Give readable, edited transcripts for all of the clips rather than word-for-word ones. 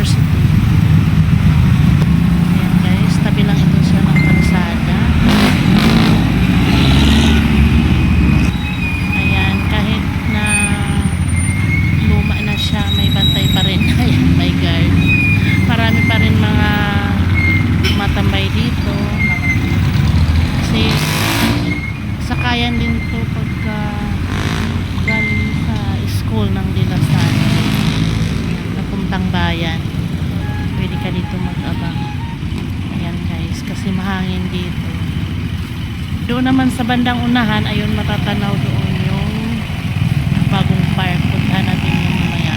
University. Ayan guys, tabi lang ito siya ng kalsada. Ayan, kahit na luma na siya, may bantay pa rin. Ayan, may guard. Marami pa rin mga matambay dito. Kasi sakayan din to pagka galing sa school ng Dilasan napuntang bayan, pwede ka dito mag-abang. Ayan guys, kasi mahangin dito. Doon naman sa bandang unahan, ayun matatanaw doon yung bagong park. Puntahan natin yung mamaya.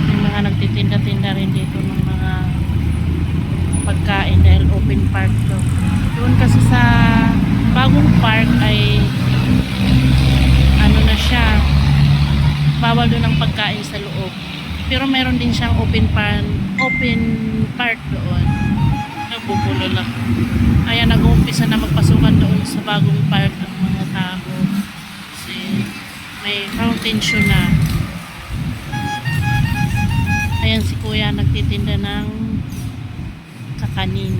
May mga nagtitinda-tinda rin dito ng mga pagkain dahil open park to. Doon kasi sa bagong park ay ano na siya, bawal doon ang pagkain sa loob, pero meron din siyang open park doon. Nabubulo lang. Ayan, nag-uumpisa na magpasukan doon sa bagong park ang mga tao kasi may fountain show na. Ayan si kuya nagtitinda ng kakanin.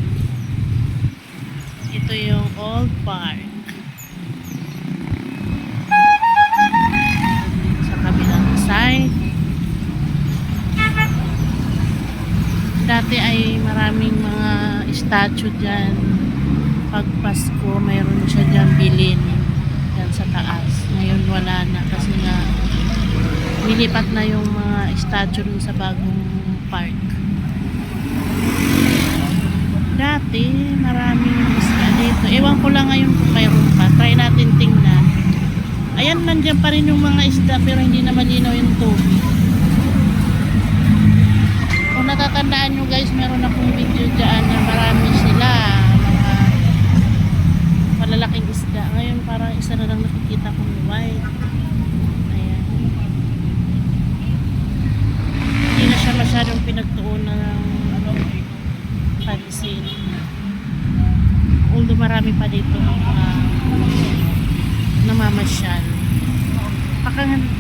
Ito yung old park. Sa kabilang side. Dati ay maraming mga statue dyan. Pag Pasko, mayroon siya dyan bilin. Dyan sa taas. Ngayon wala na kasi nga nilipat na yung mga statue dun sa bagong park. Dati, maraming isda dito. Ewan ko lang ngayon kung mayroon pa. Try natin tingnan. Ayan, nandiyan pa rin yung mga isda pero hindi na malinaw yung tubig. Kung natatandaan nyo guys, meron akong video dyan na marami sila. Mga malalaking isda. Ngayon parang isa na lang nakikita kong white. Ayan. Hindi na siya masyadong pinagtuunan ng pansin. Although marami pa dito mga namamasyal.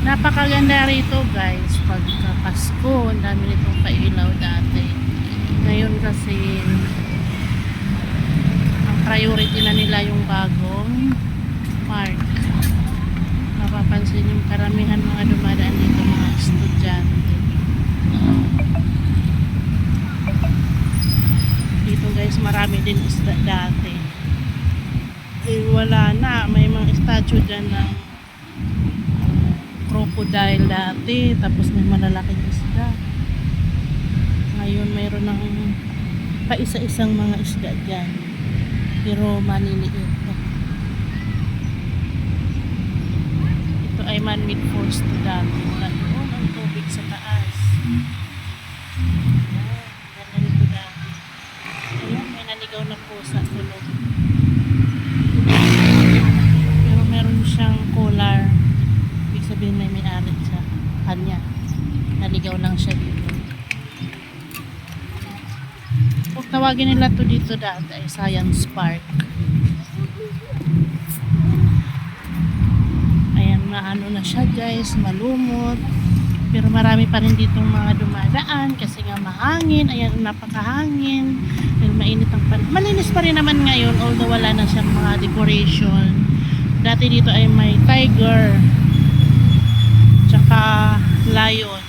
Napakaganda rito guys pagka Pasko. Ang dami nitong pailaw dati. Ngayon kasi ang priority na nila yung bagong park. Mapapansin yung karamihan mga dumadaan dito mga estudyante. Dito guys, marami din isda dati. Eh, wala na. May mga statue dyan ng crocodile dati. Tapos may malalaking isda. Ngayon mayroon ng paisa-isang mga isda dyan. Pero maliliit. Ito ay man-made falls to dati. Wala doon ang tubig sa taas. Naligaw na pusa tulog. Pero meron siyang collar. Ibig sabihin may may-ari sa kanya. Naligaw lang siya dito. Kung tawagin nila to dito dati ay Science Park. Ayan, maano na siya guys, malumot. Pero marami pa rin ditong mga dumadaan kasi nga mahangin. Ayan, napakahangin. Dahil mainit ang panahon. Malinis pa rin naman ngayon although wala na siyang mga decoration. Dati dito ay may tiger tsaka lion.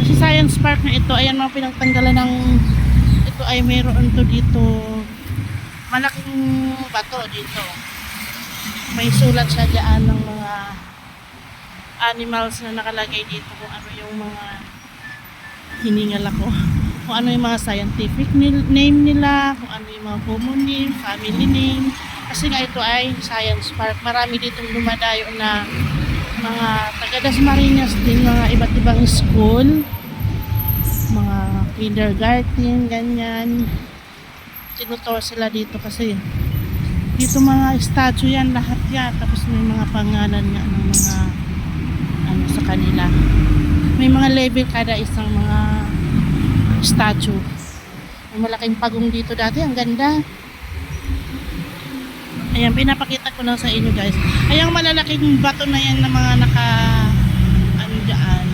Kasi Science Park na ito, ayan mga pinagtanggalan ng ito ay mayroon to dito malaking bato dito. May sulat siya dyan ng mga animals na nakalagay dito kung ano yung mga hiningal ako. Kung ano yung mga scientific name nila, kung ano yung mga common name, family name. Kasi nga ito ay Science Park. Marami ditong dumadayo na mga taga Dasmariñas din, mga iba't ibang school, mga kindergarten, ganyan. Tinutour sila dito kasi dito mga statue yan, lahat yan. Tapos may mga pangalan nga ng mga ano sa kanila. May mga level kada isang mga statue. May malaking pagong dito dati, ang ganda. Ayan, pinapakita ko lang sa inyo guys. Ayang malalaking bato na yan na mga naka ano dyan.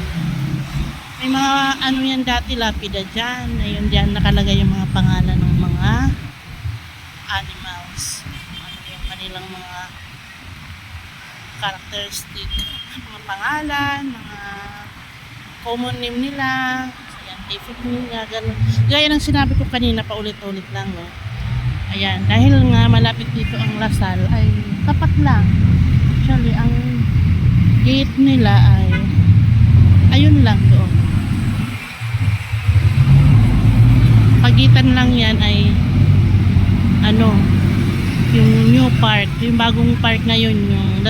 May mga ano yan dati, lapida dyan. Ayun, dyan nakalagay yung mga pangalan ng mga animals. Ano yung kanilang mga characteristic, mga pangalan, mga common name nila, scientific name nila, ganun. Gaya ng sinabi ko kanina, paulit-ulit lang, no? Ayan, dahil nga malapit dito ang Lasal, ay tapat lang. Actually, ang gate nila ay ayun lang doon. Pagitan lang yan ay ano, yung new park, yung bagong park ngayon, yung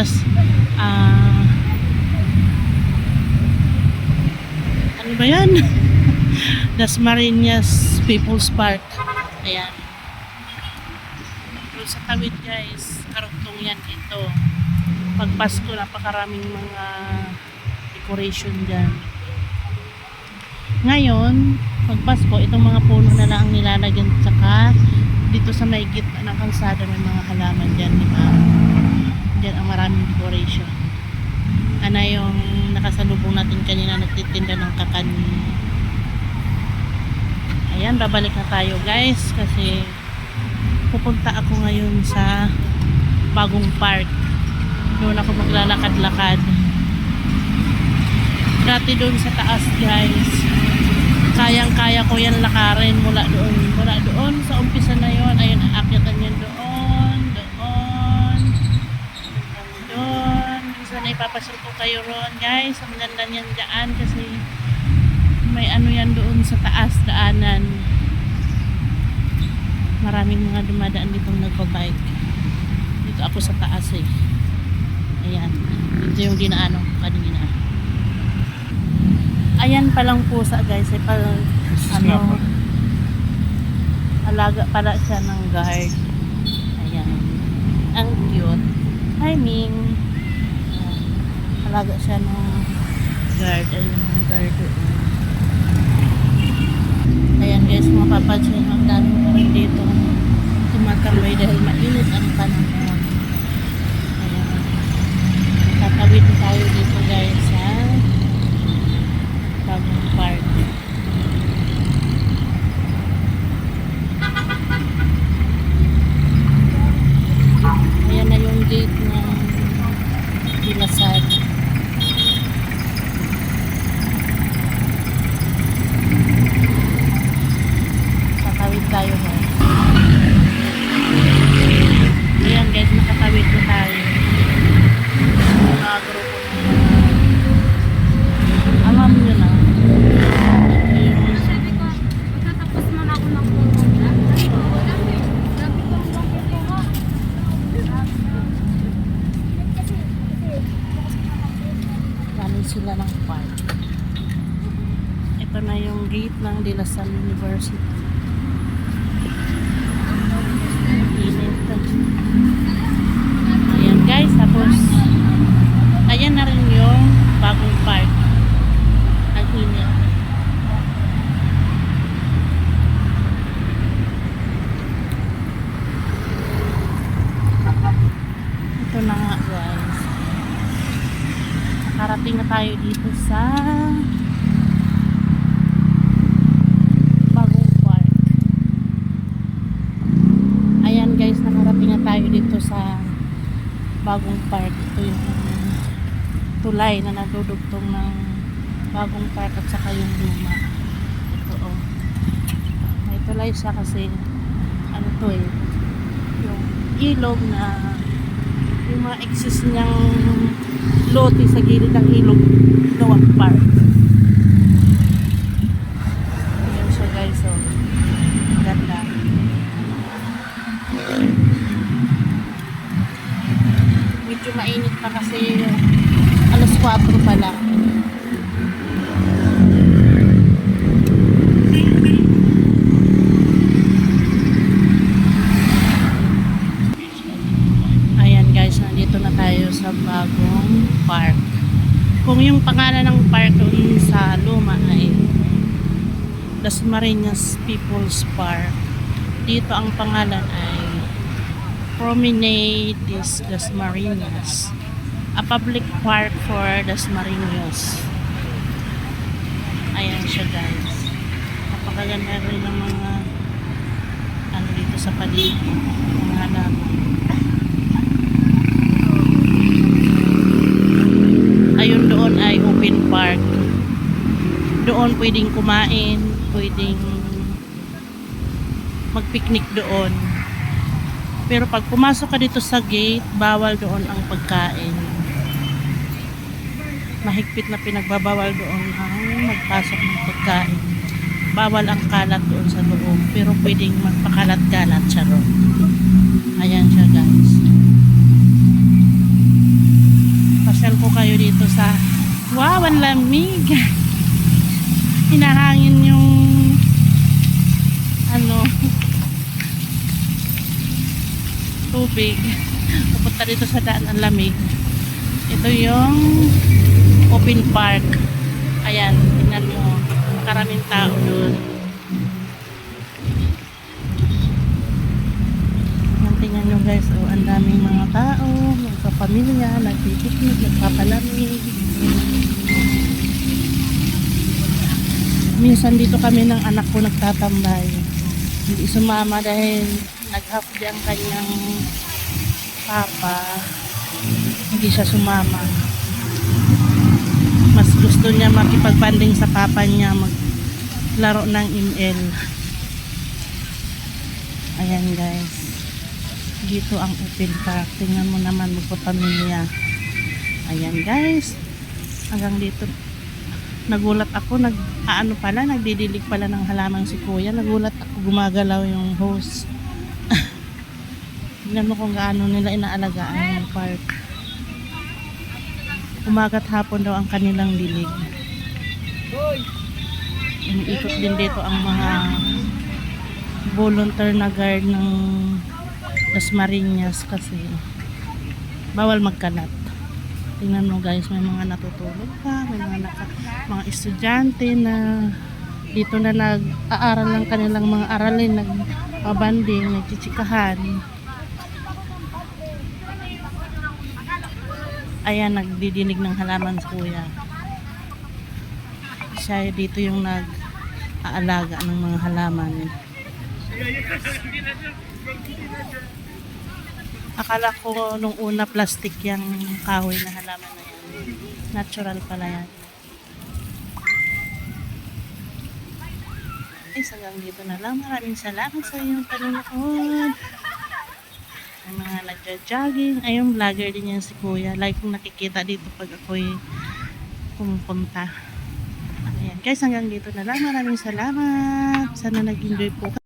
ano ba yan? Dasmariñas People's Park. Ayan. Doon sa tawid guys, karugtong yan dito. Pag Pasko, napakaraming mga decoration dyan. Ngayon, pag Pasko, itong mga puno na lang ang nilalagyan, tsaka dito sa may gitna ng kalsada may mga halaman dyan, di ba? Dyan ang maraming decoration. Ano yung nakasalubong natin kanina, nagtitinda ng kakani. Ayan, babalik na tayo guys kasi pupunta ako ngayon sa bagong park. Doon ako maglalakad-lakad. Dati doon sa taas guys, kayang-kaya ko yan lakarin mula doon sa umpisa na yon. Ayun, aakyatan yan doon. Minsan ay papasok ko kayo ron guys. Ang ganda niyan dyan kasi may ano yan doon sa taas, daanan. Maraming mga dumadaan dito nagbabike. Dito ako sa taas eh. Ayan, ito yung dinaanan ko kanina. Ayan palang pusa guys, ay palang ano, alaga pala siya ng guard. Ayan, ang cute. Hi Ming. Alaga siya ng guard. Ayun yung guard doon. Ayan guys, mga papansin, ang dami pa rin dito tumatambay dahil mainit ang panahon. Ayan, tatawid tayo dito guys sa bagong park. Ayan na yung gate ng Lasal. Tatawid tayo guys. Ayan guys, nakatawid na tayo. Mga grupo na alam nyo na. Sabi ko, magtatapos muna ako ng pulong na. Sabi ko, ang bangkit ko ha. Galing sila ng park. Ito na yung gate ng De La Salle University. Init. Ayan guys, tapos ayan na rin yung bagong park. Ang init. Ito na nga guys. Nakarating na tayo dito sa bagong park. Ayan guys, nakarating na tayo dito sa bagong park. Ito yung tulay na nadudugtong ng bagong park at saka yung luma. Ito oh. May tulay siya kasi ano to eh, yung ilog na yung mga excess niyang lote sa gilid ng ilog gawang park. Ayan siya guys, so ganda. Medyo mainit pa kasi alas 4 pa lang. Ayan guys, nandito na tayo sa bagong park. Kung yung pangalan ng park doon sa luma ay Dasmariñas People's Park, dito ang pangalan ay Promenade des Dasmariñas, a public park for Dasmariños. Ayan siya guys. Napakaganda rin ng mga ano dito sa paligid. Mga halaman. Ayun doon ay open park. Doon pwedeng kumain, pwedeng mag-picnic doon. Pero pag pumasok ka dito sa gate, bawal doon ang pagkain. Mahigpit na pinagbabawal doon ang magpasok ng pagkain. Bawal ang kalat doon sa loob, pero pwedeng magpakalat-kalat siya doon. Ayan siya guys. Pasyal ko kayo dito sa wow, ang lamig. Hinahangin yung ano tubig. Pupunta dito sa daan, ang lamig. Ito yung open park. Ayan, tingnan mo. Maraming tao doon. Ayan, tingnan nyo guys. Oh, ang daming mga tao. Magpapamilya, nagpipiknik, nagpapalamig. Minsan dito kami ng anak ko nagtatambay. Hindi sumama dahil nag-half-day ang kanyang papa. Hindi siya sumama. Mas gusto niya makipag-banding sa papa niya, maglaro ng ML. Ayan guys. Dito ang open park. Tingnan mo naman magpapamilya. Ayan guys. Hanggang dito. Nagulat ako, nagdidilig pala ng halaman si kuya. Nagulat ako, gumagalaw yung hose. Tingnan mo kung gaano nila inaalagaan yung park. Umaga't hapon daw ang kanilang dilig. Umiikot din dito ang mga volunteer na guard ng Dasmariñas kasi bawal magkalat. Tingnan mo guys, may mga natutulog pa, may mga estudyante na dito na nag-aaral ng kanilang mga aralin, nag-banding, nagchichikahan. Ayan, nagdidinig ng halaman sa kuya. Siya dito yung nag-aalaga ng mga halaman. Akala ko nung una plastic yung kahoy na halaman na yan. Natural pala yan. Ay, hanggang dito na lang. Maraming salamat sa iyong panonood. May mga nagja-jogging. Ayun, vlogger din yan si kuya. Like kung nakikita dito pag ako'y pumupunta. Ayan. Guys, hanggang dito na lang. Maraming salamat. Sana nag-enjoy po.